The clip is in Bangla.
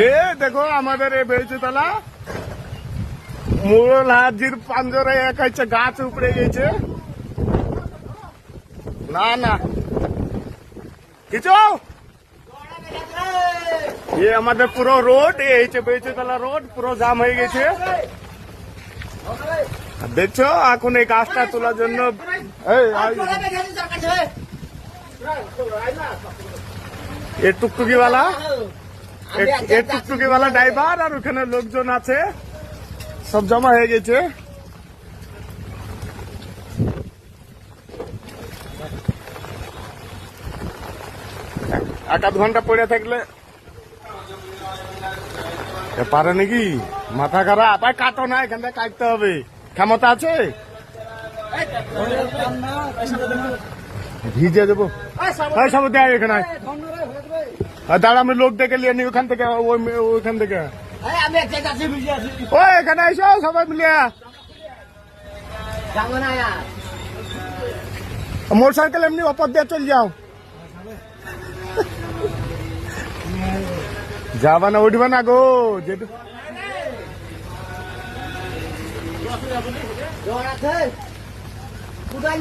এ দেখো আমাদের এই বেলচুতলা মুরল হাজির পাঞ্জরে এক হচ্ছে গাছ উপড়ে গেছে। না না কিছু ये আমাদের পুরো রোড এই হচ্ছে বেলচুতলা রোড পুরো জাম হয়ে গেছে। দেখছো এখন এই গাছটা তোলার জন্য এই টুকটুকিওয়ালা টুকটুকিওয়ালা ড্রাইভার আর ওখানে লোকজন আছে সব জমা হয়ে গেছে। এক আধ ঘন্টা পড়ে থাকলে পারে নাকি মাথা খারাপ আর কাটো না এখান থেকে কাটতে হবে ক্ষমতা আছে ভিজে দেবো সব দেয় এখানে দাঁড়া আমি লোক ডেকে নিয়ে নি ওখান থেকে ওইখান থেকে ও এখানে এসো সবাই মিলিয়ে মোটর সাইকেল এমনি অপর দিয়ে চল যাও যাবা না উঠবে না গো যেটু কুদাল